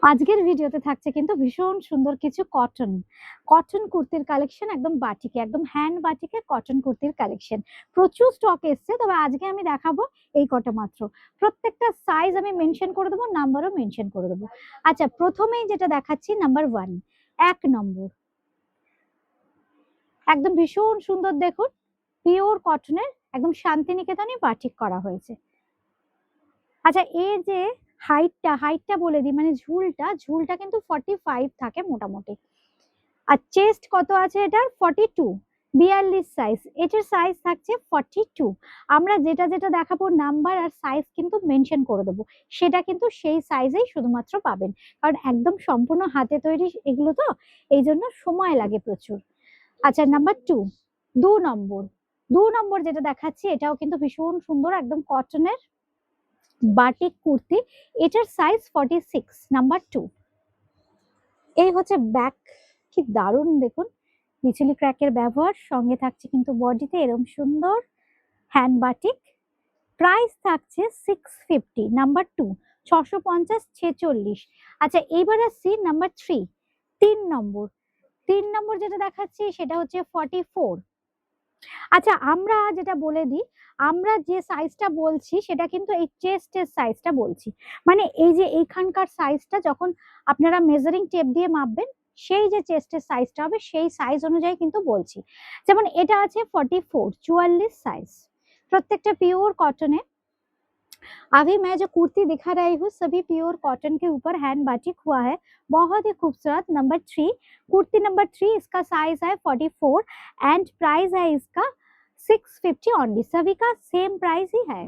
আজকের ভিডিওতে থাকছে কিন্তু ভীষণ সুন্দর কিছু কটন কুর্তির কালেকশন, একদম বাটিকে, একদম হ্যান্ড বাটিকে কটন কুর্তির কালেকশন। প্রচুর স্টক এসছে, তবে আজকে আমি দেখাবো এই কটা মাত্র। প্রত্যেকটা সাইজ আমি মেনশন করে দেবো, নাম্বারও মেনশন করে দেবো। আচ্ছা, প্রথমেই যেটা দেখাচ্ছি নাম্বার 1, 1 নম্বর, একদম ভীষণ সুন্দর। দেখুন, পিওর কটনের একদম শান্তিনিকেতনে বাটিক করা হয়েছে। আচ্ছা, এর যে হাইটটা বলে দিই, মানে ঝুলটা কিন্তু 45 থাকে মোটামুটি। আর চেস্ট কত আছে এটার? 42, 42 সাইজ। এটার সাইজ থাকছে 42। আমরা যেটা যেটা দেখাবো নাম্বার আর সাইজ কিন্তু মেনশন করে দেবো, সেটা কিন্তু সেই সাইজেই শুধুমাত্র পাবেন, কারণ একদম সম্পূর্ণ হাতে তৈরি এগুলো তো, এই জন্য সময় লাগে প্রচুর। আচ্ছা, নাম্বার 2, 2 নম্বর যেটা দেখাচ্ছি, এটাও কিন্তু ভীষণ সুন্দর, একদম কটনের বাটিক কুর্তি। এটার সাইজ 46, নাম্বার 2। এই হচ্ছে ব্যাক, কি দারুণ দেখুন, বিচুলি ক্র্যাকের ব্যবহার, সঙ্গে থাকছে কিন্তু বডিতে এরকম সুন্দর হ্যান্ড বাটিক। প্রাইস থাকছে 650, নাম্বার 2, 650, 46। আচ্ছা, এইবার আসছি নাম্বার 3, 3 নম্বর যেটা দেখাচ্ছি সেটা হচ্ছে 44। আচ্ছা, আমরা যেটা বলে দিই, আমরা যে সাইজটা বলছি সেটা কিন্তু এই চেস্টের সাইজটা বলছি, মানে এই যে এইখানকার সাইজটা যখন আপনারা মেজারিং টেপ দিয়ে মাপবেন, সেই যে চেস্টের সাইজটা হবে সেই সাইজ অনুযায়ী কিন্তু বলছি। যেমন এটা আছে 44, 44 সাইজ, প্রত্যেকটা পিওর কটনে। अभी मैं जो कुर्ती दिखा रही हूँ सभी प्योर कॉटन के ऊपर हैंड बाटिक हुआ है, बहुत ही खूबसूरत। नंबर 3, कुर्ती नंबर 3, इसका साइज है 44 एंड प्राइस है इसका 650 ओनली। सभी का सेम प्राइस ही है,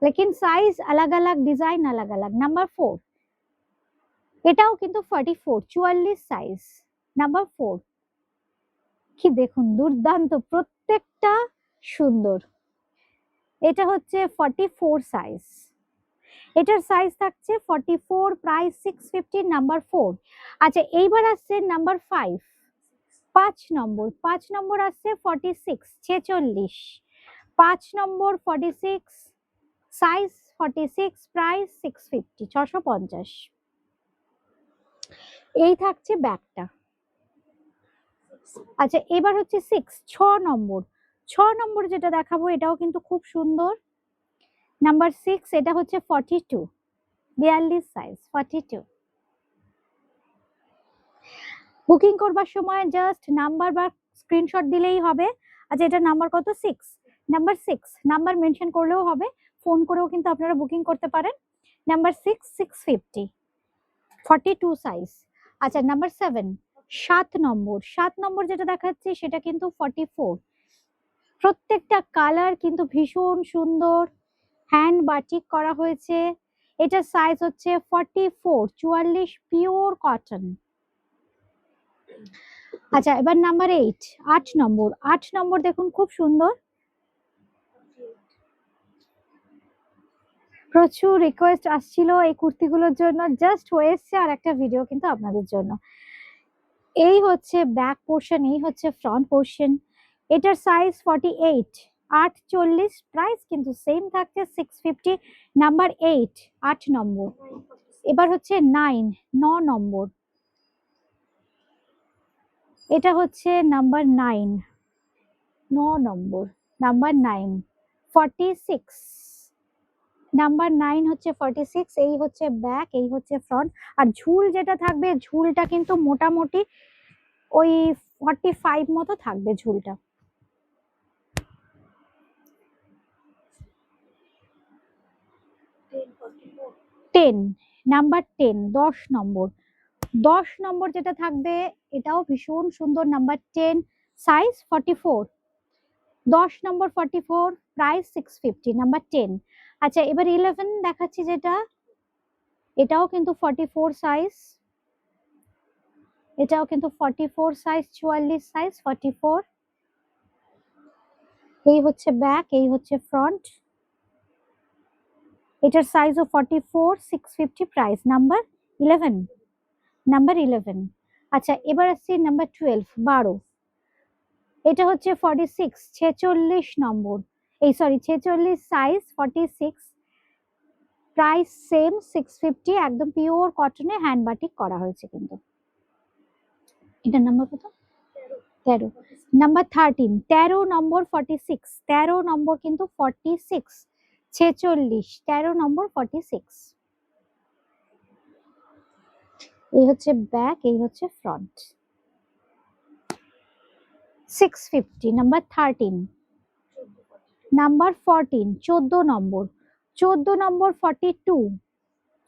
लेकिन साइज अलग अलग, डिजाइन अलग अलग। नंबर 4, এটাও কিন্তু 44, 44 সাইজ, নাম্বার 4। কি দেখুন, দুর্দান্ত, প্রত্যেকটা সুন্দর। এটা হচ্ছে 44 সাইজ, এটার সাইজ থাকছে 44, প্রাইস 650, নাম্বার 4। আচ্ছা, এইবার আসছে নাম্বার 5, 5 নম্বর আসছে 46, 46, 5 নম্বর 46 সাইজ, 46, প্রাইস 650, 650। এই থাকছে ব্যাগটা। আচ্ছা, এবার হচ্ছে 6 নম্বর যেটা দেখাবো, এটাও কিন্তু খুব সুন্দর, নাম্বার 6। এটা হচ্ছে 42, 42 সাইজ, 42। বুকিং করবার সময় জাস্ট নাম্বার বা স্ক্রিনশট দিলেই হবে। আচ্ছা, এটা নাম্বার কত? 6, নাম্বার 6, নাম্বার মেনশন করলেও হবে, ফোন করেও কিন্তু আপনারা বুকিং করতে পারেন। Number 6, 650, 42 size. আচ্ছা, নাম্বার 7, 7 নম্বর যেটা দেখাচ্ছি সেটা কিন্তু 44। প্রত্যেকটা কালার কিন্তু ভীষণ সুন্দর, হ্যান্ড বাটিক করা হয়েছে। এটার সাইজ হচ্ছে 44, 44, পিওর কটন। আচ্ছা, এবার নাম্বার 8, 8 নম্বর দেখুন, খুব সুন্দর। প্রচুর রিকোয়েস্ট আসছিল এই কুর্তিগুলোর জন্য, জাস্ট হয়েছে আর একটা ভিডিও কিন্তু আপনাদের জন্য। এই হচ্ছে ব্যাক পোর্শন, এই হচ্ছে ফ্রন্ট পোর্শন। এটার সাইজ 48, 48, প্রাইস কিন্তু সেম থাকছে 650, নাম্বার 8, 8 নম্বর। এবার হচ্ছে 9 নম্বর, এটা হচ্ছে নাম্বার 9 নম্বর, নাম্বার 9, 46, নাম্বার 9 হচ্ছে 46। এই হচ্ছে ব্যাক, এই হচ্ছে ফ্রন্ট। আর ঝুল যেটা থাকবে, ঝুলটা কিন্তু মোটামুটি ওই 45 মতো থাকবে ঝুলটা। নাম্বার 10, 10 নম্বর, 10 নম্বর যেটা থাকবে, এটাও ভীষণ সুন্দর, নাম্বার 10, সাইজ 44, 10 নম্বর 44, প্রাইস 650, নাম্বার 10। আচ্ছা, এবার 11 দেখাচ্ছি যেটা, এটাও কিন্তু 44 সাইজ, এটাও কিন্তু 44 সাইজ, 44 সাইজ, 44। এই হচ্ছে ব্যাক, এই হচ্ছে ফ্রন্ট। এটার সাইজও 44, 650, প্রাইস নাম্বার 11, নাম্বার 11। আচ্ছা, এবার আসছি নাম্বার 12, 12। এটা হচ্ছে 46, 46 নম্বর, এই সরি 46 সাইজ, 46। প্রাইস সেম 650, একদম পিওর কটনে হ্যান্ড বাটিক করা হয়েছে কিন্তু। এটার নাম্বার কত? 13। নাম্বার 13, 13 নম্বর 46, 13 নম্বর কিন্তু 46, 46, 13 নম্বর 46। এই হচ্ছে ব্যাক, এই হচ্ছে ফ্রন্ট। 650, নাম্বার 13। নাম্বার 14, 14 নম্বর, 14 নম্বর 42,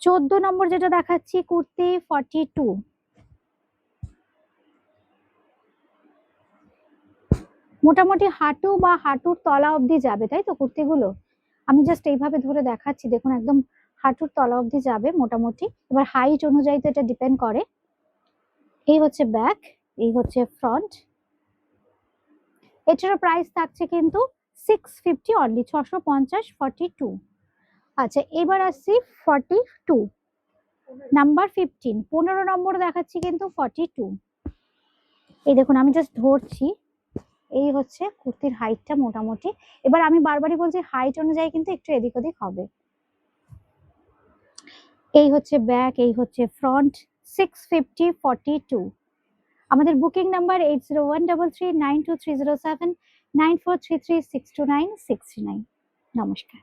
14 নম্বর যেটা দেখাচ্ছি কুর্তি 42। মোটামুটি হাঁটু বা হাঁটুর তলা অবধি যাবে, তাই তো কুর্তিগুলো? আমি জাস্ট এইভাবে ধরে দেখাচ্ছি, দেখুন একদম হাঁটুর তলা অবধি যাবে মোটামুটি। এবার হাইট অনুযায়ী তো এটা ডিপেন্ড করে। এই হচ্ছে ব্যাক, এই হচ্ছে ফ্রন্ট। এটার প্রাইস থাকছে কিন্তু 650 অনলি, 650, 42। আচ্ছা এবার আসছি 42, নাম্বার 15, 15 নম্বর দেখাচ্ছি কিন্তু 42। এই দেখুন আমি জাস্ট ধরছি, এই হচ্ছে কুর্তির হাইটটা মোটামুটি। এবার আমি বারবারই বলছি হাইট অনুযায়ী কিন্তু একটু এদিক ওদিক হবে। এই হচ্ছে ব্যাক, এই হচ্ছে ফ্রন্ট। 650, 42। আমাদের বুকিং নাম্বার 8013392307, 9433629639। নমস্কার।